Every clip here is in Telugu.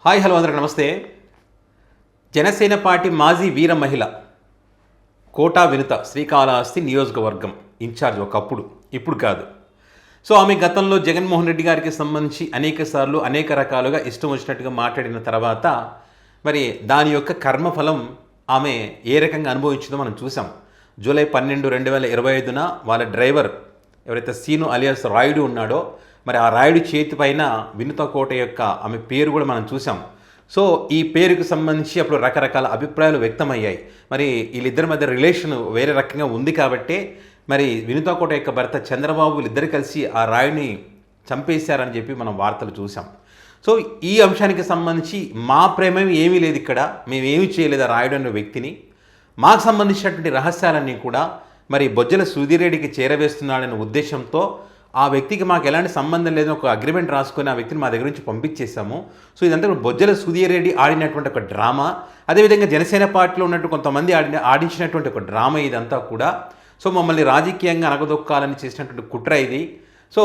హాయ్ హలో అందరికి నమస్తే. జనసేన పార్టీ మాజీ వీర మహిళ కోటా వినుత శ్రీకాళహస్తి నియోజకవర్గం ఇన్ఛార్జ్ ఒకప్పుడు, ఇప్పుడు కాదు. సో ఆమె గతంలో జగన్మోహన్ రెడ్డి గారికి సంబంధించి అనేక సార్లు అనేక రకాలుగా ఇష్టం వచ్చినట్టుగా మాట్లాడిన తర్వాత మరి దాని యొక్క కర్మఫలం ఆమె ఏ రకంగా అనుభవించిందో మనం చూసాం. జూలై 12, 2025 వాళ్ళ డ్రైవర్ ఎవరైతే సీను అలియాస్ రాయుడు ఉన్నాడో మరి ఆ రాయుడు చేతి పైన వినుత కోట యొక్క ఆమె పేరు కూడా మనం చూసాం. సో ఈ పేరుకు సంబంధించి అప్పుడు రకరకాల అభిప్రాయాలు వ్యక్తమయ్యాయి. మరి వీళ్ళిద్దరి మధ్య రిలేషన్ వేరే రకంగా ఉంది కాబట్టి మరి వినుత కోట యొక్క భర్త చంద్రబాబు వీళ్ళిద్దరు కలిసి ఆ రాయుడిని చంపేశారని చెప్పి మనం వార్తలు చూసాం. సో ఈ అంశానికి సంబంధించి మా ప్రేమ ఏమీ లేదు, ఇక్కడ మేమేమీ చేయలేదు ఆ రాయుడు అనే వ్యక్తిని. మాకు సంబంధించినటువంటి రహస్యాలన్నీ కూడా మరి బొజ్జల సుధీర్ రెడ్డికి చేరవేస్తున్నాడనే ఉద్దేశంతో ఆ వ్యక్తికి మాకు ఎలాంటి సంబంధం లేదని ఒక అగ్రిమెంట్ రాసుకొని ఆ వ్యక్తిని మా దగ్గర నుంచి పంపించేశాము. సో ఇదంతా బొజ్జల సుధీర్ రెడ్డి ఆడినటువంటి ఒక డ్రామా, అదేవిధంగా జనసేన పార్టీలో ఉన్నట్టు కొంతమంది ఆడించినటువంటి ఒక డ్రామా ఇదంతా కూడా. సో మమ్మల్ని రాజకీయంగా అనగదొక్కాలని చేసినటువంటి కుట్ర ఇది. సో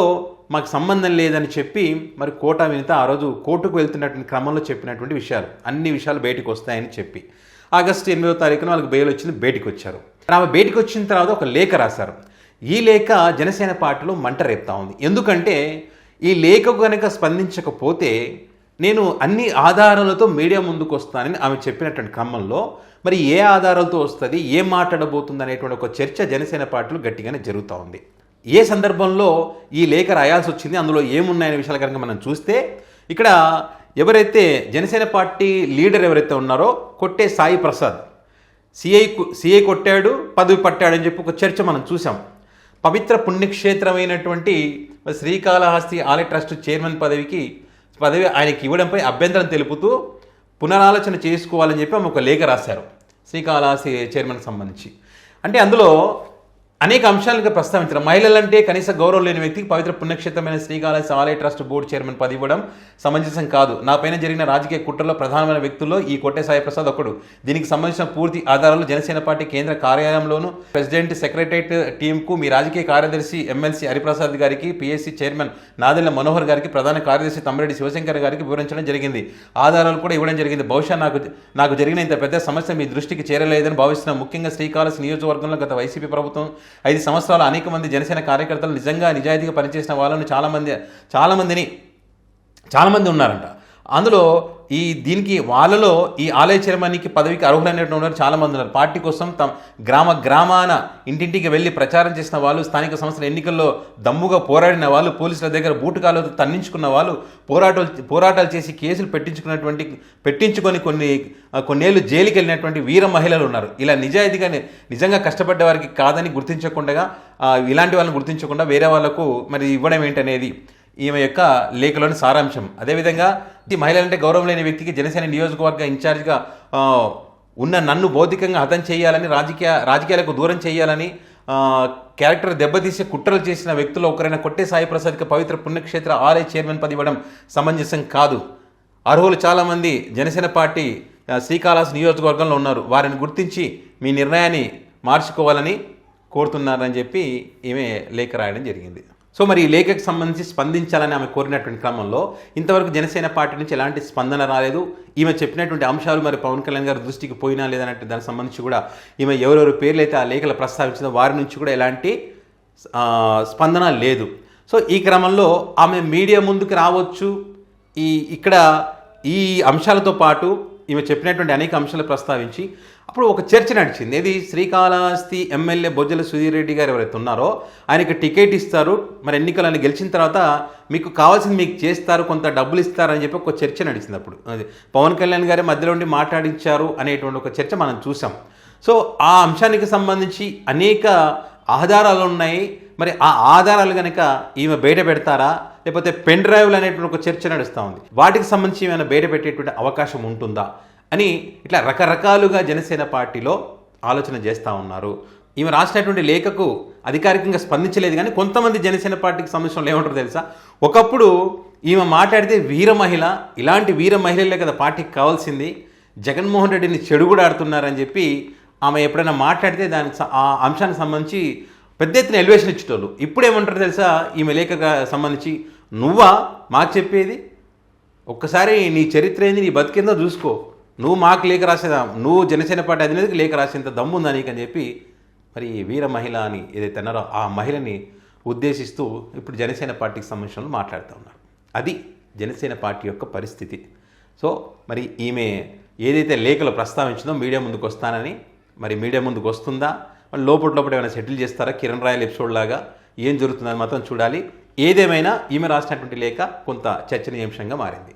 మాకు సంబంధం లేదని చెప్పి మరి కోటా వినుత ఆ రోజు కోర్టుకు వెళ్తున్నటువంటి క్రమంలో చెప్పినటువంటి విషయాలు, అన్ని విషయాలు బయటకు వస్తాయని చెప్పి ఆగస్టు 8వ తారీఖున వాళ్ళకి బెయిల్ వచ్చింది, బయటకు వచ్చారు. ఆమె బయటకు వచ్చిన తర్వాత ఒక లేఖ రాశారు. ఈ లేఖ జనసేన పార్టీలో మంట రేపుతా ఉంది. ఎందుకంటే ఈ లేఖకు కనుక స్పందించకపోతే నేను అన్ని ఆధారాలతో మీడియా ముందుకు వస్తానని ఆమె చెప్పినటువంటి క్రమంలో మరి ఏ ఆధారాలతో వస్తుంది, ఏం మాట్లాడబోతుంది అనేటువంటి ఒక చర్చ జనసేన పార్టీలో గట్టిగానే జరుగుతూ ఉంది. ఏ సందర్భంలో ఈ లేఖ రాయాల్సి వచ్చింది, అందులో ఏమున్నాయనే విషయాల కనుక మనం చూస్తే ఇక్కడ ఎవరైతే జనసేన పార్టీ లీడర్ ఎవరైతే ఉన్నారో కొట్టే సాయి ప్రసాద్ సిఐ కొట్టాడు, పదవి పట్టాడని చెప్పి ఒక చర్చ మనం చూసాం. పవిత్ర పుణ్యక్షేత్రమైనటువంటి శ్రీకాళహస్తి ఆలయ ట్రస్ట్ చైర్మన్ పదవి ఆయనకి ఇవ్వడంపై అభ్యంతరం తెలుపుతూ పునరాలోచన చేసుకోవాలని చెప్పి ఆమె ఒక లేఖ రాశారు శ్రీకాళహస్తి చైర్మన్కి సంబంధించి. అంటే అందులో అనేక అంశాలుగా ప్రస్తావించారు. మహిళలంటే కనీస గౌరవం లేని వ్యక్తికి పవిత్ర పుణ్యక్షేత్రమైన శ్రీకాళహస్తి ఆలయ ట్రస్ట్ బోర్డు చైర్మన్ పదవి ఇవ్వడం సమంజసం కాదు. నా పైన జరిగిన రాజకీయ కుట్రలో ప్రధానమైన వ్యక్తుల్లో ఈ కొట్టే సాయి ప్రసాద్ ఒకడు. దీనికి సంబంధించిన పూర్తి ఆధారాలు జనసేన పార్టీ కేంద్ర కార్యాలయంలోను ప్రెసిడెంట్ సెక్రటరియట్ టీంకు, మీ రాజకీయ కార్యదర్శి ఎమ్మెల్సీ హరిప్రసాద్ గారికి, పిఎస్సి చైర్మన్ నాదెళ్ల మనోహర్ గారికి, ప్రధాన కార్యదర్శి తమ్మిరెడ్డి శివశంకర్ గారికి వివరించడం జరిగింది. ఆధారాలు కూడా ఇవ్వడం జరిగింది. బహుశా నాకు జరిగిన ఇంత పెద్ద సమస్య మీ దృష్టికి చేరలేదని భావిస్తున్నాం. ముఖ్యంగా శ్రీకాళహస్తి నియోజకవర్గంలో గత వైసీపీ ప్రభుత్వం 5 సంవత్సరాలు అనేక మంది జనసేన కార్యకర్తలు నిజాయితీగా పనిచేసిన వాళ్ళని చాలా మంది ఉన్నారంట. అందులో దీనికి వాళ్ళలో ఈ ఆలయ చైర్మన్కి పదవికి అర్హులైనటువంటి ఉన్నారు చాలామంది ఉన్నారు. పార్టీ కోసం గ్రామాన ఇంటింటికి వెళ్ళి ప్రచారం చేసిన వాళ్ళు, స్థానిక సంస్థల ఎన్నికల్లో దమ్ముగా పోరాడిన వాళ్ళు, పోలీసుల దగ్గర బూటుకాలతో తన్నించుకున్న వాళ్ళు, పోరాటాలు చేసి కేసులు పెట్టించుకొని కొన్నేళ్ళు జైలుకి వెళ్ళినటువంటి వీర మహిళలు ఉన్నారు. ఇలా నిజంగా కష్టపడ్డ వారికి కాదని గుర్తించకుండా, ఇలాంటి వాళ్ళని గుర్తించకుండా వేరే వాళ్ళకు మరి ఇవ్వడం ఏంటనేది ఈమె యొక్క లేఖలోని సారాంశం. అదేవిధంగా ఈ మహిళలంటే గౌరవం లేని వ్యక్తికి జనసేన నియోజకవర్గ ఇన్ఛార్జిగా ఉన్న నన్ను భౌతికంగా హతం చేయాలని, రాజకీయాలకు దూరం చేయాలని, క్యారెక్టర్ దెబ్బతీసే కుట్రలు చేసిన వ్యక్తులు ఒకరైన కొట్టే సాయి ప్రసాద్కి పవిత్ర పుణ్యక్షేత్ర ఆలయ చైర్మన్ పదవి ఇవ్వడం సమంజసం కాదు. అర్హులు చాలామంది జనసేన పార్టీ శ్రీకాళహస్తి నియోజకవర్గంలో ఉన్నారు. వారిని గుర్తించి మీ నిర్ణయాన్ని మార్చుకోవాలని కోరుతున్నారని చెప్పి ఈమె లేఖ రాయడం జరిగింది. సో మరి ఈ లేఖకు సంబంధించి స్పందించాలని ఆమె కోరినటువంటి క్రమంలో ఇంతవరకు జనసేన పార్టీ నుంచి ఎలాంటి స్పందన రాలేదు. ఈమె చెప్పినటువంటి అంశాలు మరి పవన్ కళ్యాణ్ గారి దృష్టికి పోయినా లేదన్నట్టు దానికి సంబంధించి కూడా ఈమె ఎవరెవరి పేర్లు అయితే ఆ లేఖలు ప్రస్తావించిందో వారి నుంచి కూడా ఎలాంటి స్పందన లేదు. సో ఈ క్రమంలో ఆమె మీడియా ముందుకు రావచ్చు. ఇక్కడ ఈ అంశాలతో పాటు ఈమె చెప్పినటువంటి అనేక అంశాలు ప్రస్తావించి అప్పుడు ఒక చర్చ నడిచింది. ఇది శ్రీకాళహస్తి ఎమ్మెల్యే బొజ్జల సుధీర్ రెడ్డి గారు ఎవరైతే ఉన్నారో ఆయనకి టికెట్ ఇస్తారు, మరి ఎన్నికలను గెలిచిన తర్వాత మీకు కావాల్సింది మీకు చేస్తారు, కొంత డబ్బులు ఇస్తారని చెప్పి ఒక చర్చ నడిచింది. అప్పుడు అది పవన్ కళ్యాణ్ గారి మధ్యలో ఉండి మాట్లాడించారు అనేటువంటి ఒక చర్చ మనం చూసాం. సో ఆ అంశానికి సంబంధించి అనేక ఆధారాలు ఉన్నాయి. మరి ఆ ఆధారాలు కనుక ఈమె బయట పెడతారా, లేకపోతే పెన్ డ్రైవ్లు అనేటువంటి ఒక చర్చ నడుస్తూ ఉంది. వాటికి సంబంధించి ఏమైనా బయట పెట్టేటువంటి అవకాశం ఉంటుందా అని ఇట్లా రకరకాలుగా జనసేన పార్టీలో ఆలోచన చేస్తూ ఉన్నారు. ఈమె రాసినటువంటి లేఖకు అధికారికంగా స్పందించలేదు, కానీ కొంతమంది జనసేన పార్టీకి సంబంధించిన ఏమంటారు తెలుసా, ఒకప్పుడు ఈమె మాట్లాడితే వీర మహిళ, ఇలాంటి వీర మహిళలే కదా పార్టీకి కావాల్సింది, జగన్మోహన్ రెడ్డిని చెడు కూడా ఆడుతున్నారని చెప్పి ఆమె ఎప్పుడైనా మాట్లాడితే దానికి ఆ అంశానికి సంబంధించి పెద్ద ఎత్తున ఎలివేషన్ ఇచ్చేటోళ్ళు. ఇప్పుడు ఏమంటారు తెలుసా, ఈమె లేఖకు సంబంధించి, నువ్వా మాకు చెప్పేది, ఒక్కసారి నీ చరిత్ర ఏంది, నీ బతికేందో చూసుకో. నువ్వు మాకు లేఖ రాసేదా, నువ్వు జనసేన పార్టీ అధినేతకి లేఖ రాసేంత దమ్ముందా నీకని చెప్పి మరి వీర మహిళ అని ఏదైతే అన్నారో ఆ మహిళని ఉద్దేశిస్తూ ఇప్పుడు జనసేన పార్టీకి సంబంధించిన మాట్లాడుతూ ఉన్నారు. అది జనసేన పార్టీ యొక్క పరిస్థితి. సో మరి ఈమె ఏదైతే లేఖలు ప్రస్తావించిందో మీడియా ముందుకు వస్తానని, మరి మీడియా ముందుకు వస్తుందా, మరి లోపల ఏమైనా సెటిల్ చేస్తారా కిరణ్ రాయల్ ఎపిసోడ్ లాగా, ఏం జరుగుతుందని మాత్రం చూడాలి. ఏదేమైనా ఈమె రాసినటువంటి లేఖ కొంత చర్చనీయాంశంగా మారింది.